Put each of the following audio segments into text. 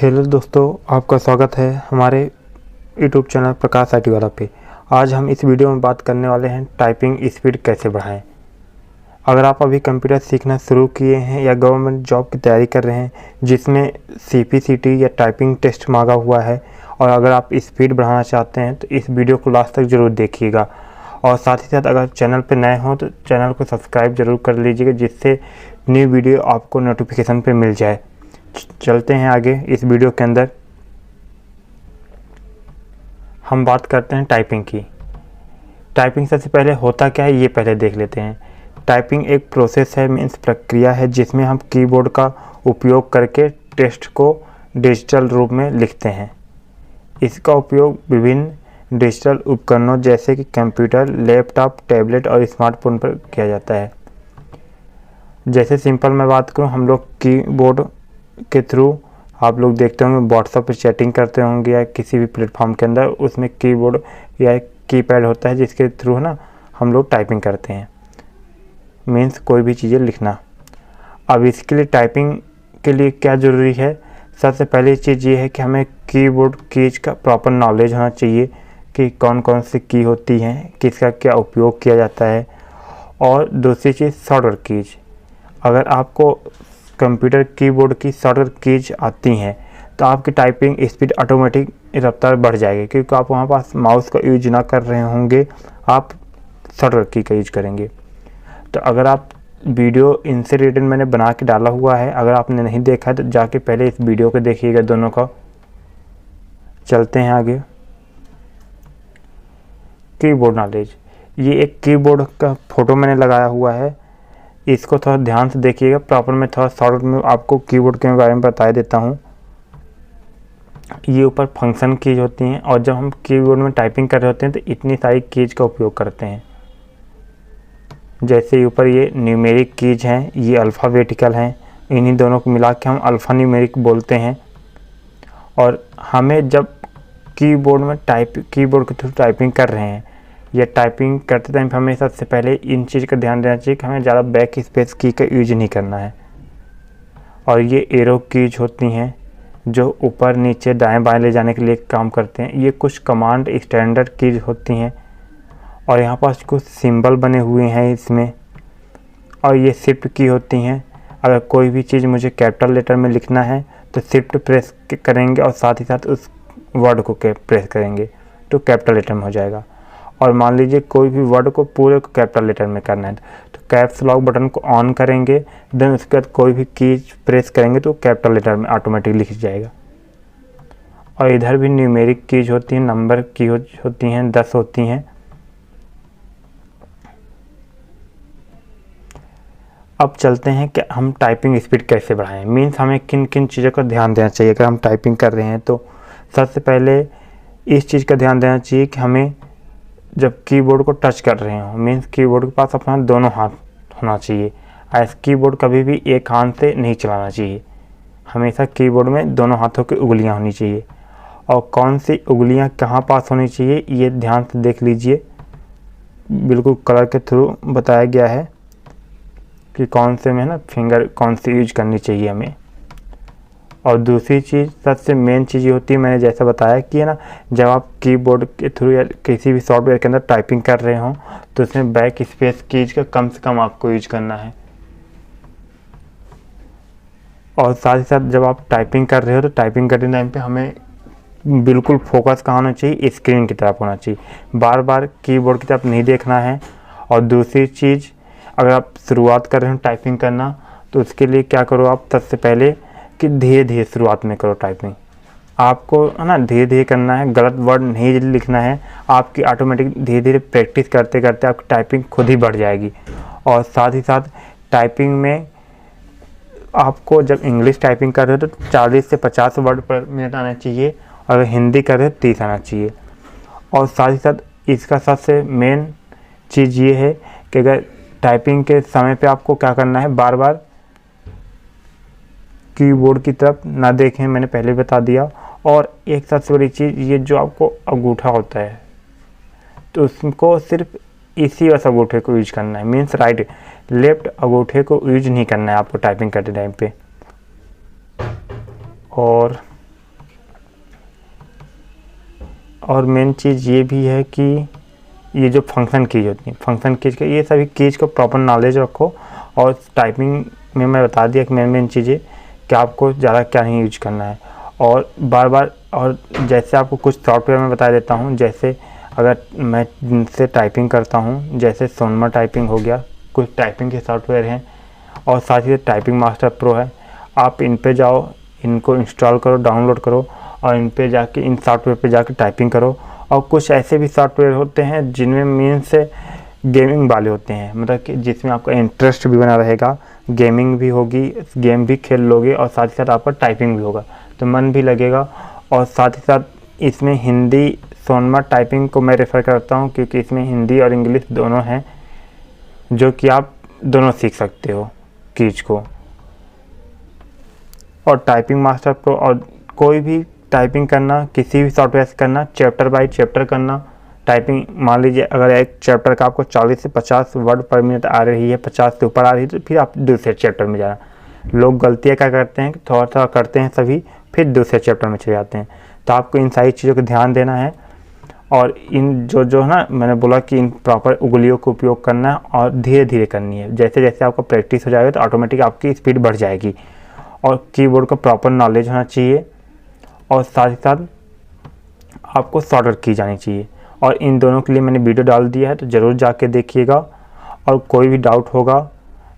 Hello दोस्तों, आपका स्वागत है हमारे यूट्यूब चैनल प्रकाश IT वाला पे। आज हम इस वीडियो में बात करने वाले हैं टाइपिंग स्पीड कैसे बढ़ाएं। अगर आप अभी कंप्यूटर सीखना शुरू किए हैं या गवर्नमेंट जॉब की तैयारी कर रहे हैं जिसमें CPCT या टाइपिंग टेस्ट मांगा हुआ है, और अगर आप स्पीड बढ़ाना चाहते हैं तो इस वीडियो को लास्ट तक ज़रूर देखिएगा। और साथ ही साथ अगर चैनल पर नए हों तो चैनल को सब्सक्राइब ज़रूर कर लीजिएगा, जिससे न्यू वीडियो आपको नोटिफिकेशन पर मिल जाए। चलते हैं आगे इस वीडियो के अंदर। हम बात करते हैं टाइपिंग की। टाइपिंग सबसे पहले होता क्या है ये पहले देख लेते हैं। टाइपिंग एक प्रोसेस है, मीन्स प्रक्रिया है, जिसमें हम कीबोर्ड का उपयोग करके टेक्स्ट को डिजिटल रूप में लिखते हैं। इसका उपयोग विभिन्न डिजिटल उपकरणों जैसे कि कंप्यूटर, लैपटॉप, टैबलेट और स्मार्टफोन पर किया जाता है। जैसे सिंपल मैं बात करूं, हम लोग कीबोर्ड के थ्रू आप लोग देखते होंगे व्हाट्सएप पे चैटिंग करते होंगे या किसी भी प्लेटफॉर्म के अंदर, उसमें कीबोर्ड या कीपैड होता है जिसके थ्रू ना हम लोग टाइपिंग करते हैं, मीन्स कोई भी चीज़ें लिखना। अब इसके लिए टाइपिंग के लिए क्या ज़रूरी है? सबसे पहली चीज़ ये है कि हमें कीबोर्ड कीज का प्रॉपर नॉलेज होना चाहिए कि कौन कौन सी की होती हैं, किसका क्या उपयोग किया जाता है। और दूसरी चीज़ शॉर्टकट कीज। अगर आपको कंप्यूटर कीबोर्ड की शॉर्टकट कीज आती हैं तो आपकी टाइपिंग स्पीड ऑटोमेटिक रफ्तार बढ़ जाएगी, क्योंकि आप वहाँ पास माउस का यूज ना कर रहे होंगे, आप शॉर्टकट की का यूज करेंगे। तो अगर आप वीडियो इनसे रिलेटेड मैंने बना के डाला हुआ है, अगर आपने नहीं देखा है तो जाके पहले इस वीडियो को देखिएगा दोनों का। चलते हैं आगे। कीबोर्ड नॉलेज, ये एक कीबोर्ड का फोटो मैंने लगाया हुआ है, इसको थोड़ा ध्यान से देखिएगा। प्रॉपर मैं थोड़ा शॉर्ट में आपको कीबोर्ड के बारे में बता देता हूँ। ये ऊपर फंक्शन कीज होती हैं, और जब हम कीबोर्ड में टाइपिंग कर रहे होते हैं तो इतनी सारी कीज का उपयोग करते हैं। जैसे ऊपर ये न्यूमेरिक कीज हैं, ये अल्फ़ाबेटिकल हैं, इन्हीं दोनों को मिला के हम अल्फ़ा न्यूमेरिक बोलते हैं। और हमें जब कीबोर्ड में कीबोर्ड के थ्रू टाइपिंग कर रहे हैं या टाइपिंग करते टाइम हमें सबसे पहले इन चीज़ का ध्यान देना चाहिए कि हमें ज़्यादा बैक स्पेस की का यूज नहीं करना है। और ये एरो कीज होती हैं जो ऊपर नीचे दाएं बाएं ले जाने के लिए काम करते हैं। ये कुछ कमांड स्टैंडर्ड कीज होती हैं, और यहाँ पास कुछ सिंबल बने हुए हैं इसमें। और ये शिफ्ट की होती हैं। अगर कोई भी चीज़ मुझे कैपिटल लेटर में लिखना है तो शिफ्ट प्रेस करेंगे और साथ ही साथ उस वर्ड को प्रेस करेंगे तो कैपिटल लेटर में हो जाएगा। और मान लीजिए कोई भी वर्ड को पूरे को कैपिटल लेटर में करना है तो कैप्स लॉक बटन को ऑन करेंगे, देन उसके बाद कोई भी कीज प्रेस करेंगे तो कैपिटल लेटर में ऑटोमेटिक लिख जाएगा। और इधर भी न्यूमेरिक कीज होती हैं, नंबर की होती हैं, 10 होती हैं। अब चलते हैं कि हम टाइपिंग स्पीड कैसे बढ़ाएं, मीन्स हमें किन किन चीज़ों का ध्यान देना चाहिए अगर हम टाइपिंग कर रहे हैं। तो सबसे पहले इस चीज़ का ध्यान देना चाहिए कि हमें जब कीबोर्ड को टच कर रहे हो, मीन्स कीबोर्ड के पास अपना दोनों हाथ होना चाहिए। ऐसे कीबोर्ड कभी भी एक हाथ से नहीं चलाना चाहिए, हमेशा कीबोर्ड में दोनों हाथों की उंगलियां होनी चाहिए। और कौन सी उंगलियां कहाँ पास होनी चाहिए ये ध्यान से देख लीजिए, बिल्कुल कलर के थ्रू बताया गया है कि कौन से में ना फिंगर कौन सी यूज करनी चाहिए हमें। और दूसरी चीज़ सबसे मेन चीज़ ये होती है, मैंने जैसा बताया कि है ना, जब आप कीबोर्ड के थ्रू या किसी भी सॉफ्टवेयर के अंदर टाइपिंग कर रहे हो तो उसमें बैक स्पेस कीज का कम से कम आपको यूज करना है। और साथ ही साथ जब आप टाइपिंग कर रहे हो तो टाइपिंग करते टाइम पे हमें बिल्कुल फोकस कहाँ होना चाहिए, स्क्रीन की तरफ होना चाहिए, बार बार कीबोर्ड की तरफ नहीं देखना है। और दूसरी चीज़, अगर आप शुरुआत कर रहे हो टाइपिंग करना तो उसके लिए क्या करो, आप सबसे पहले कि धीरे धीरे शुरुआत में करो टाइपिंग। आपको है ना धीरे धीरे करना है, गलत वर्ड नहीं लिखना है। आपकी ऑटोमेटिक धीरे धीरे प्रैक्टिस करते करते आपकी टाइपिंग खुद ही बढ़ जाएगी। और साथ ही साथ टाइपिंग में आपको जब इंग्लिश टाइपिंग कर रहे हो तो 40 से 50 वर्ड पर मिनट आना चाहिए, और अगर हिंदी कर रहे हो 30 आना चाहिए। और साथ ही साथ इसका सबसे मेन चीज़ ये है कि अगर टाइपिंग के समय पे आपको क्या करना है, बार बार कीबोर्ड की तरफ ना देखें, मैंने पहले बता दिया। और एक सबसे बड़ी चीज़, ये जो आपको अंगूठा होता है तो उसको सिर्फ इसी बस अंगूठे को यूज करना है, मीन्स राइट लेफ्ट अंगूठे को यूज नहीं करना है आपको टाइपिंग करते टाइम पे। और और मेन चीज़ ये भी है कि ये जो फंक्शन कीज होती है, फंक्शन कीज का, ये सभी कीज को प्रॉपर नॉलेज रखो। और टाइपिंग में मैं बता दिया कि मेन चीज़ें कि आपको ज़्यादा क्या नहीं यूज करना है। और बार बार, और जैसे आपको कुछ सॉफ्टवेयर में बता देता हूँ, जैसे अगर मैं जिनसे टाइपिंग करता हूँ, जैसे सोनमा टाइपिंग हो गया, कुछ टाइपिंग के सॉफ्टवेयर हैं, और साथ ही टाइपिंग मास्टर प्रो है। आप इन पे जाओ, इनको इंस्टॉल करो, डाउनलोड करो, और इन पे जाके, इन सॉफ्टवेयर पे जाके टाइपिंग करो। और कुछ ऐसे भी सॉफ्टवेयर होते हैं जिनमें मीन्स गेमिंग वाले होते हैं, मतलब कि जिसमें आपका इंटरेस्ट भी बना रहेगा, गेमिंग भी होगी, गेम भी खेल लोगे, और साथ ही साथ आपका टाइपिंग भी होगा, तो मन भी लगेगा। और साथ ही साथ इसमें हिंदी, सोनमा टाइपिंग को मैं रेफ़र करता हूँ, क्योंकि इसमें हिंदी और इंग्लिश दोनों हैं, जो कि आप दोनों सीख सकते हो कीज को। और टाइपिंग मास्टर प्रो, और कोई भी टाइपिंग करना, किसी भी सॉफ्टवेयर से करना, चैप्टर बाय चैप्टर करना। टाइपिंग मान लीजिए अगर एक चैप्टर का आपको 40 से 50 वर्ड पर मिनट आ रही है, 50 से ऊपर आ रही है, तो फिर आप दूसरे चैप्टर में जाना। लोग गलतियाँ क्या करते हैं कि थोड़ा थोड़ा करते हैं सभी, फिर दूसरे चैप्टर में चले जाते हैं। तो आपको इन सारी चीज़ों को ध्यान देना है। और इन जो है ना, मैंने बोला कि इन प्रॉपर उंगलियों का उपयोग करना है, और धीरे धीरे करनी है। जैसे जैसे आपका प्रैक्टिस हो जाएगा तो ऑटोमेटिक आपकी स्पीड बढ़ जाएगी। और कीबोर्ड का प्रॉपर नॉलेज होना चाहिए, और साथ ही साथ आपको शॉर्टकट की जानी चाहिए। और इन दोनों के लिए मैंने वीडियो डाल दिया है, तो ज़रूर जाके देखिएगा। और कोई भी डाउट होगा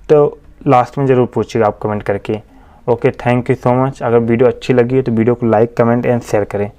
तो लास्ट में ज़रूर पूछिएगा आप कमेंट करके। Okay, thank you so much. अगर वीडियो अच्छी लगी है तो वीडियो को लाइक, कमेंट एंड शेयर करें।